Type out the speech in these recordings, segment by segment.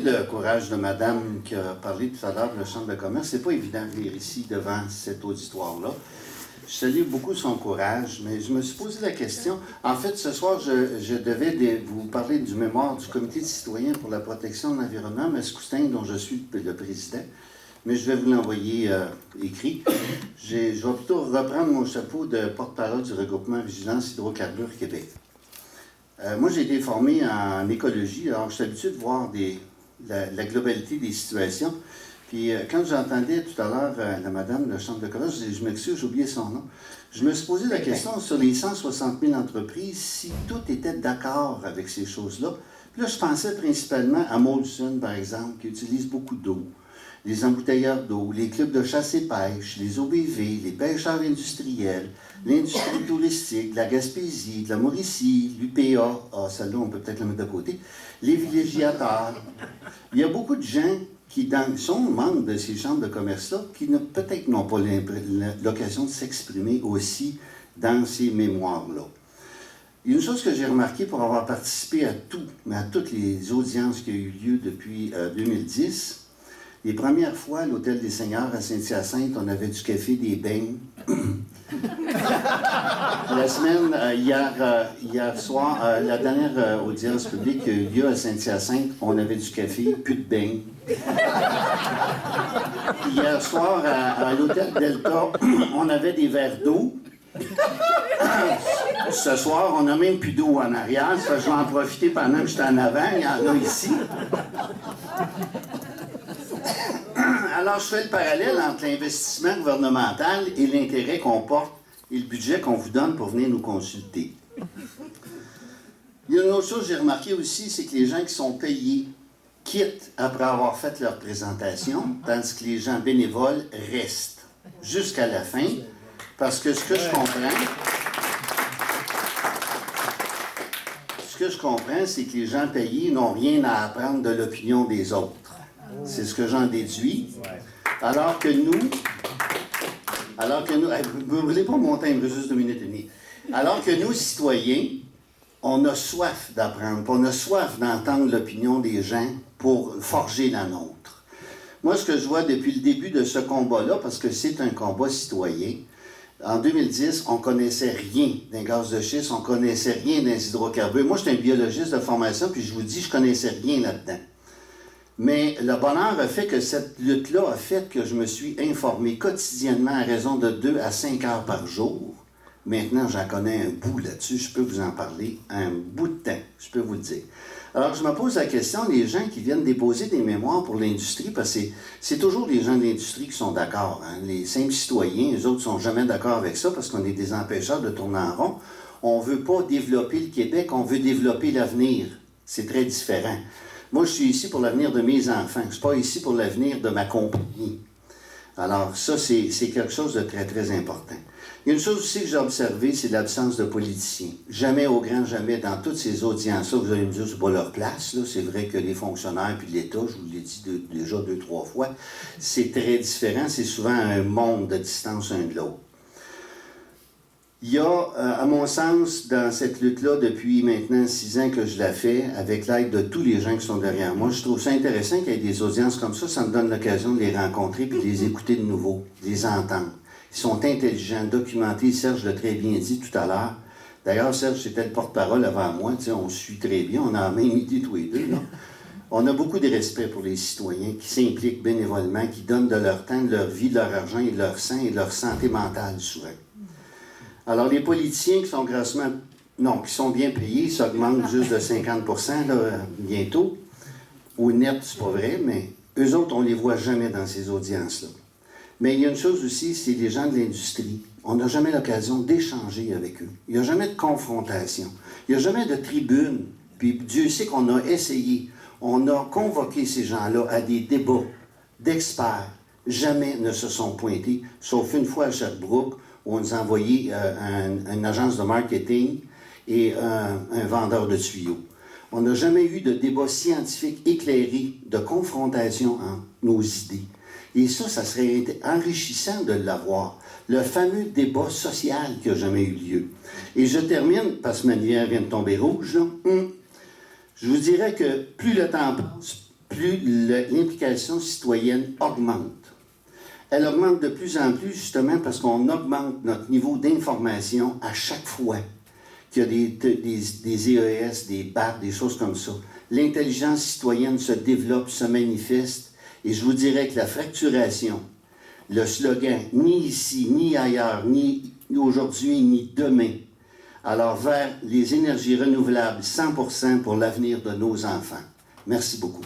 le courage de madame qui a parlé tout à l'heure de la Chambre de commerce. C'est pas évident de venir ici devant cet auditoire-là. Je salue beaucoup son courage, mais je me suis posé la question. En fait, ce soir, je devais vous parler du mémoire du Comité de citoyens pour la protection de l'environnement, Mascoustin, dont je suis le président. Mais je vais vous l'envoyer écrit. Je vais plutôt reprendre mon chapeau de porte-parole du regroupement Vigilance Hydrocarbures Québec. Moi, j'ai été formé en écologie, alors je suis habitué de voir la globalité des situations. Puis quand j'entendais tout à l'heure la madame de la Chambre de commerce, je m'excuse, j'ai oublié son nom, je me suis posé la question sur les 160 000 entreprises, si tout était d'accord avec ces choses-là. Puis là, je pensais principalement à Molson, par exemple, qui utilise beaucoup d'eau, les embouteilleurs d'eau, les clubs de chasse et pêche, les OBV, les pêcheurs industriels, l'industrie touristique, la Gaspésie, de la Mauricie, l'UPA, celle-là, on peut peut-être la mettre de côté, les villégiateurs. Il y a beaucoup de gens qui sont membres de ces chambres de commerce-là, qui peut-être n'ont pas l'occasion de s'exprimer aussi dans ces mémoires-là. Il y a une chose que j'ai remarquée pour avoir participé à toutes les audiences qui ont eu lieu depuis 2010, les premières fois, à l'Hôtel des Seigneurs à Saint-Hyacinthe, on avait du café, des beignes. La semaine, hier soir, la dernière audience publique qui a eu lieu à Saint-Hyacinthe, on avait du café, plus de beignes. Hier soir, à l'Hôtel Delta, on avait des verres d'eau. Ce soir, on n'a même plus d'eau en arrière, ça, je vais en profiter pendant que j'étais en avant, il y en a ici. Alors, je fais le parallèle entre l'investissement gouvernemental et l'intérêt qu'on porte et le budget qu'on vous donne pour venir nous consulter. Il y a une autre chose que j'ai remarqué aussi, c'est que les gens qui sont payés quittent après avoir fait leur présentation, tandis que les gens bénévoles restent jusqu'à la fin, parce que ce que je comprends, c'est que les gens payés n'ont rien à apprendre de l'opinion des autres. C'est ce que j'en déduis. Alors que nous, vous ne voulez pas monter, il me reste juste 2 minutes et demie. Alors que nous, citoyens, on a soif d'apprendre, on a soif d'entendre l'opinion des gens pour forger la nôtre. Moi, ce que je vois depuis le début de ce combat-là, parce que c'est un combat citoyen, en 2010, on ne connaissait rien d'un gaz de schiste, on ne connaissait rien des hydrocarbures. Moi, je suis un biologiste de formation, puis je vous dis, je ne connaissais rien là-dedans. Mais le bonheur a fait que cette lutte-là a fait que je me suis informé quotidiennement à raison de 2 à 5 heures par jour. Maintenant, j'en connais un bout là-dessus, je peux vous en parler un bout de temps, je peux vous le dire. Alors, je me pose la question, les gens qui viennent déposer des mémoires pour l'industrie, parce que c'est toujours les gens de l'industrie qui sont d'accord. Hein? Les simples citoyens, eux autres ne sont jamais d'accord avec ça parce qu'on est des empêcheurs de tourner en rond. On ne veut pas développer le Québec, on veut développer l'avenir. C'est très différent. Moi, je suis ici pour l'avenir de mes enfants. Je ne suis pas ici pour l'avenir de ma compagnie. Alors, ça, c'est quelque chose de très, très important. Il y a une chose aussi que j'ai observée, c'est l'absence de politiciens. Jamais, au grand jamais, dans toutes ces audiences-là, vous allez me dire, c'est pas leur place. Là. C'est vrai que les fonctionnaires puis l'État, je vous l'ai dit déjà 2-3 fois, c'est très différent. C'est souvent un monde de distance un de l'autre. Il y a, à mon sens, dans cette lutte-là, depuis maintenant 6 ans que je la fais, avec l'aide de tous les gens qui sont derrière moi, je trouve ça intéressant qu'il y ait des audiences comme ça me donne l'occasion de les rencontrer puis de les écouter de nouveau, de les entendre. Ils sont intelligents, documentés, Serge l'a très bien dit tout à l'heure. D'ailleurs, Serge, c'était le porte-parole avant moi, on suit très bien, on a la même idée tous les deux, là. On a beaucoup de respect pour les citoyens qui s'impliquent bénévolement, qui donnent de leur temps, de leur vie, de leur argent et de leur sang et de leur santé mentale, souvent. Alors, les politiciens qui sont qui sont bien payés, ça augmente juste de 50 % là, bientôt. Au net, c'est pas vrai, mais eux autres, on les voit jamais dans ces audiences-là. Mais il y a une chose aussi, c'est les gens de l'industrie. On n'a jamais l'occasion d'échanger avec eux. Il n'y a jamais de confrontation. Il n'y a jamais de tribune. Puis Dieu sait qu'on a essayé. On a convoqué ces gens-là à des débats d'experts. Jamais ne se sont pointés, sauf une fois à Sherbrooke, où on nous a envoyé une agence de marketing et un vendeur de tuyaux. On n'a jamais eu de débat scientifique éclairé, de confrontation entre nos idées. Et ça serait enrichissant de l'avoir. Le fameux débat social qui n'a jamais eu lieu. Et je termine, parce que ma lumière vient de tomber rouge, là. Je vous dirais que plus le temps passe, plus l'implication citoyenne augmente. Elle augmente de plus en plus justement parce qu'on augmente notre niveau d'information à chaque fois qu'il y a des EES, des BAP, des choses comme ça. L'intelligence citoyenne se développe, se manifeste, et je vous dirais que la fracturation, le slogan « ni ici, ni ailleurs, ni aujourd'hui, ni demain », alors vers les énergies renouvelables 100% pour l'avenir de nos enfants. Merci beaucoup.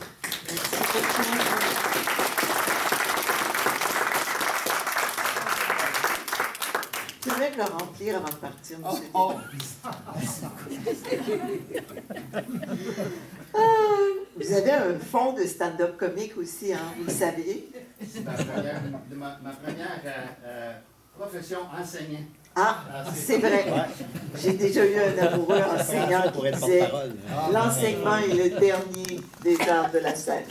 Je vais le remplir avant de partir, monsieur. Vous avez un fonds de stand-up comique aussi, hein, vous le saviez? C'est ma première profession enseignant. Ah, c'est vrai. J'ai déjà eu un amoureux enseignant qui disait « L'enseignement est le dernier des arts de la scène ».